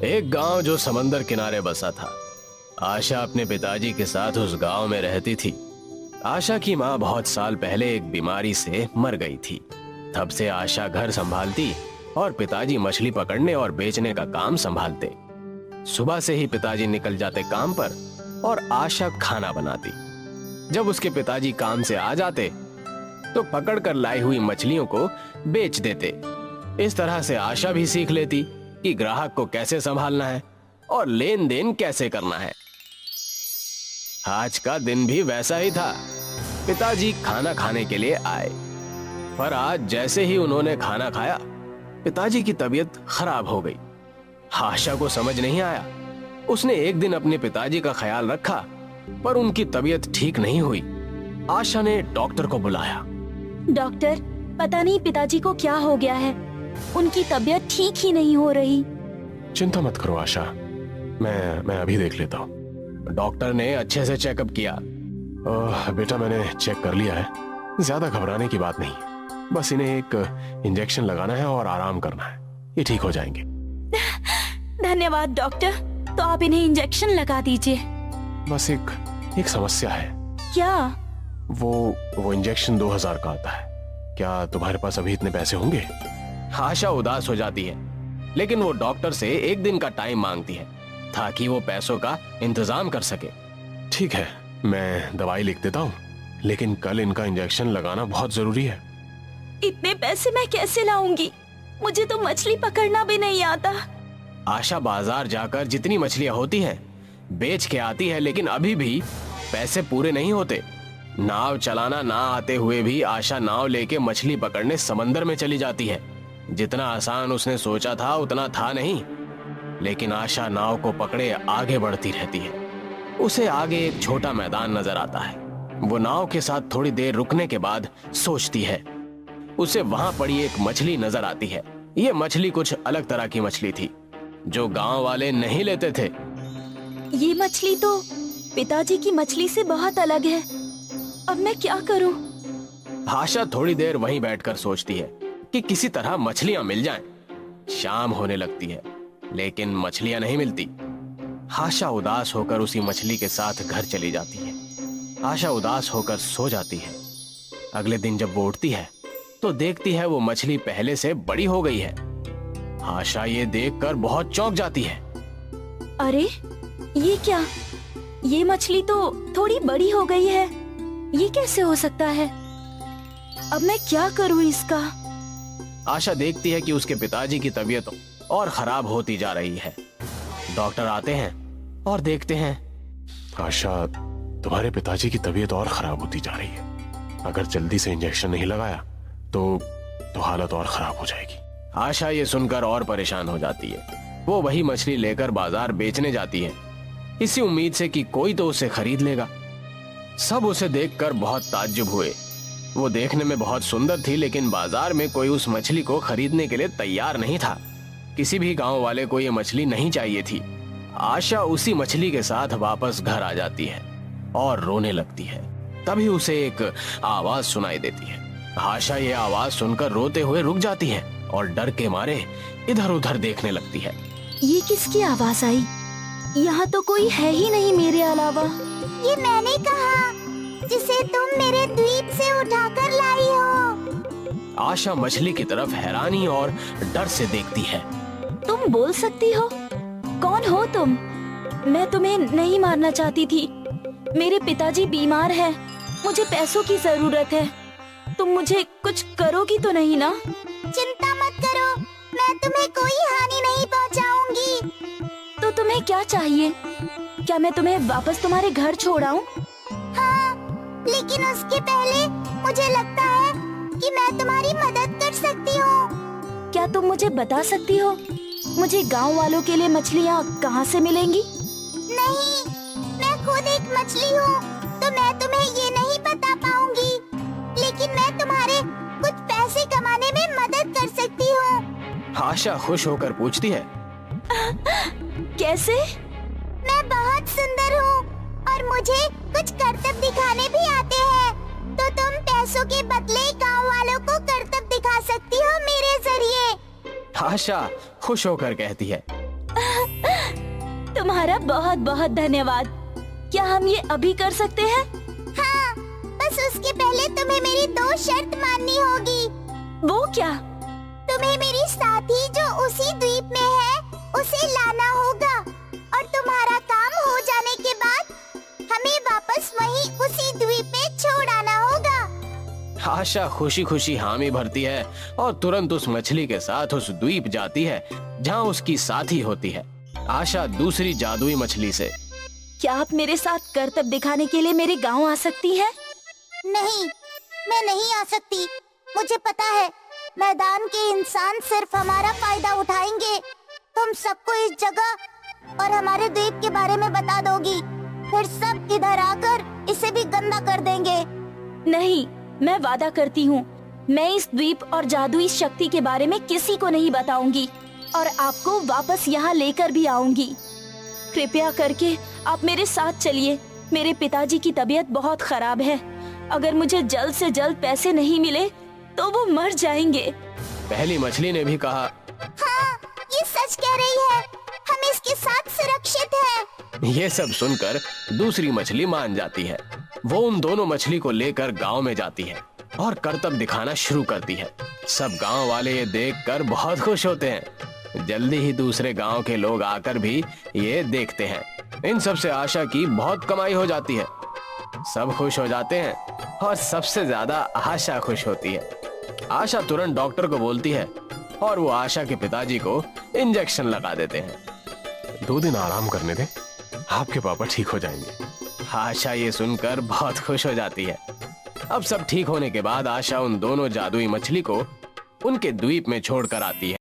एक गांव जो समंदर किनारे बसा था। आशा अपने पिताजी के साथ उस गांव में रहती थी। आशा की माँ बहुत साल पहले एक बीमारी से मर गई थी। तब से आशा घर संभालती और पिताजी मछली पकड़ने और बेचने का काम संभालते। सुबह से ही पिताजी निकल जाते काम पर और आशा खाना बनाती। जब उसके पिताजी काम से आ जाते तो पकड़कर लाई हुई मछलियों को बेच देते। इस तरह से आशा भी सीख लेती कि ग्राहक को कैसे संभालना है और लेन देन कैसे करना है। आज का दिन भी वैसा ही था। पिताजी खाना खाने के लिए आए, पर आज जैसे ही उन्होंने खाना खाया पिताजी की तबीयत खराब हो गई। आशा को समझ नहीं आया। उसने एक दिन अपने पिताजी का ख्याल रखा, पर उनकी तबीयत ठीक नहीं हुई। आशा ने डॉक्टर को बुलाया। डॉक्टर, पता नहीं पिताजी को क्या हो गया है। उनकी तबीयत ठीक ही नहीं हो रही। चिंता मत करो आशा, मैं अभी देख लेता हूँ। डॉक्टर ने अच्छे से चेकअप किया। बेटा, मैंने चेक कर लिया है। ज्यादा घबराने की बात नहीं है। बस इन्हें एक इंजेक्शन लगाना है और आराम करना है। ये ठीक हो जाएंगे। धन्यवाद डॉक्टर। तो आप इन्हें इंजेक्शन लगा दीजिए। बस एक समस्या है। क्या? वो इंजेक्शन 2000 का आता है। क्या तुम्हारे पास अभी इतने पैसे होंगे? आशा उदास हो जाती है, लेकिन वो डॉक्टर से एक दिन का टाइम मांगती है ताकि वो पैसों का इंतजाम कर सके। ठीक है, मैं दवाई लिख देता हूँ, लेकिन कल इनका इंजेक्शन लगाना बहुत जरूरी है। इतने पैसे मैं कैसे लाऊंगी? मुझे तो मछली पकड़ना भी नहीं आता। आशा बाजार जाकर जितनी मछलियां होती हैं बेच के आती है, लेकिन अभी भी पैसे पूरे नहीं होते। नाव चलाना ना आते हुए भी आशा नाव लेके मछली पकड़ने समंदर में चली जाती है। जितना आसान उसने सोचा था उतना था नहीं, लेकिन आशा नाव को पकड़े आगे बढ़ती रहती है। उसे आगे एक छोटा मैदान नजर आता है। वो नाव के साथ थोड़ी देर रुकने के बाद सोचती है। उसे वहां पड़ी एक मछली नजर आती है। ये मछली कुछ अलग तरह की मछली थी जो गांव वाले नहीं लेते थे। ये मछली तो पिताजी की मछली से बहुत अलग है। अब मैं क्या करूं? आशा थोड़ी देर वहीं बैठकर सोचती है कि किसी तरह मछलियां मिल जाएं। शाम होने लगती है, लेकिन मछलियां नहीं मिलती। आशा उदास होकर उसी मछली के साथ घर चली जाती है। आशा उदास होकर सो जाती है। अगले दिन जब वो उठती है तो देखती है वो मछली पहले से बड़ी हो गई है। आशा ये देखकर बहुत चौंक जाती है। अरे ये क्या? ये मछली तो थोड़ी बड़ी हो गई है। ये कैसे हो सकता है? अब मैं क्या करूं इसका? आशा देखती है कि उसके पिताजी की तबीयत और खराब होती जा रही है। डॉक्टर आते हैं और देखते हैं। आशा, तुम्हारे पिताजी की तबीयत और खराब होती जा रही है। अगर जल्दी से इंजेक्शन नहीं लगाया तो हालत और खराब हो जाएगी। आशा ये सुनकर और परेशान हो जाती है। वो वही मछली लेकर बाजार बेचने जाती है, इसी उम्मीद से कि कोई तो उसे खरीद लेगा। सब उसे देखकर बहुत ताज्जुब हुए। वो देखने में बहुत सुंदर थी, लेकिन बाजार में कोई उस मछली को खरीदने के लिए तैयार नहीं था। किसी भी गांव वाले को ये मछली नहीं चाहिए थी। आशा उसी मछली के साथ वापस घर आ जाती है और रोने लगती है। तभी उसे एक आवाज सुनाई देती है। आशा ये आवाज सुनकर रोते हुए रुक जाती है और डर के मारे इधर उधर देखने लगती है। ये किसकी आवाज आई? यहाँ तो कोई है ही नहीं मेरे अलावा। ये मैंने कहा, जिसे तुम मेरे द्वीप से उठाकर लाई हो। आशा मछली की तरफ हैरानी और डर से देखती है। तुम बोल सकती हो? कौन हो तुम? मैं तुम्हें नहीं मारना चाहती थी। मेरे पिताजी बीमार हैं। मुझे पैसों की जरूरत है। तुम मुझे कुछ करोगी तो नहीं ना? चिंता मत करो, मैं तुम्हें कोई हानि नहीं पहुंचाऊंगी। तो तुम्हें क्या चाहिए? क्या मैं तुम्हें वापस तुम्हारे घर छोड़ आऊं? हाँ, लेकिन उसके पहले मुझे लगता है कि मैं तुम्हारी मदद कर सकती हूँ। क्या तुम मुझे बता सकती हो मुझे गांव वालों के लिए मछलियाँ कहाँ से मिलेंगी? नहीं, मैं खुद एक मछली हूँ, तो मैं तुम्हें ये नहीं बता पाऊंगी, लेकिन मैं तुम्हारे कुछ पैसे कमाने में मदद कर सकती हूँ। आशा खुश होकर पूछती है। कैसे? मैं बहुत सुंदर हूँ और मुझे कुछ करतब दिखाने भी आते हैं, तो तुम पैसों के बदले गांव वालों को करतब दिखा सकती हो मेरे जरिए। आशा खुश होकर कहती है। तुम्हारा बहुत बहुत धन्यवाद। क्या हम ये अभी कर सकते हैं? हाँ, बस उसके पहले तुम्हें मेरी 2 शर्त माननी होगी। वो क्या? तुम्हें मेरी साथी जो उसी द्वीप में है उसे लाना होगा और तुम्हारा काम हो जाने के बाद हमें वापस वहीं उसी द्वीप में छोड़ आना होगा। आशा खुशी खुशी हामी भरती है और तुरंत उस मछली के साथ उस द्वीप जाती है जहाँ उसकी साथी होती है, आशा दूसरी जादुई मछली से। क्या आप मेरे साथ करतब दिखाने के लिए मेरे गांव आ सकती हैं? नहीं, मैं नहीं आ सकती। मुझे पता है मैदान के इंसान सिर्फ हमारा फायदा उठाएंगे। तुम सबको इस जगह और हमारे द्वीप के बारे में बता दोगी, फिर सब इधर आकर इसे भी गंदा कर देंगे। नहीं, मैं वादा करती हूँ, मैं इस द्वीप और जादुई शक्ति के बारे में किसी को नहीं बताऊंगी और आपको वापस यहाँ लेकर भी आऊंगी। कृपया करके आप मेरे साथ चलिए। मेरे पिताजी की तबीयत बहुत खराब है। अगर मुझे जल्द से जल्द पैसे नहीं मिले तो वो मर जाएंगे। पहली मछली ने भी कहा, हाँ, ये सच कह रही है। हम इसके साथ सुरक्षित हैं। ये सब सुनकर दूसरी मछली मान जाती है। वो उन दोनों मछली को लेकर गांव में जाती है और करतब दिखाना शुरू करती है। सब गांव वाले ये देखकर बहुत खुश होते हैं। जल्दी ही दूसरे गांव के लोग आकर भी ये देखते हैं। इन सब से आशा की बहुत कमाई हो जाती है। सब खुश हो जाते हैं और सबसे ज्यादा आशा खुश होती है। आशा तुरंत डॉक्टर को बोलती है और वो आशा के पिताजी को इंजेक्शन लगा देते हैं। 2 दिन आराम करने दे, आपके पापा ठीक हो जाएंगे। आशा ये सुनकर बहुत खुश हो जाती है। अब सब ठीक होने के बाद आशा उन दोनों जादुई मछली को उनके द्वीप में छोड़कर आती है।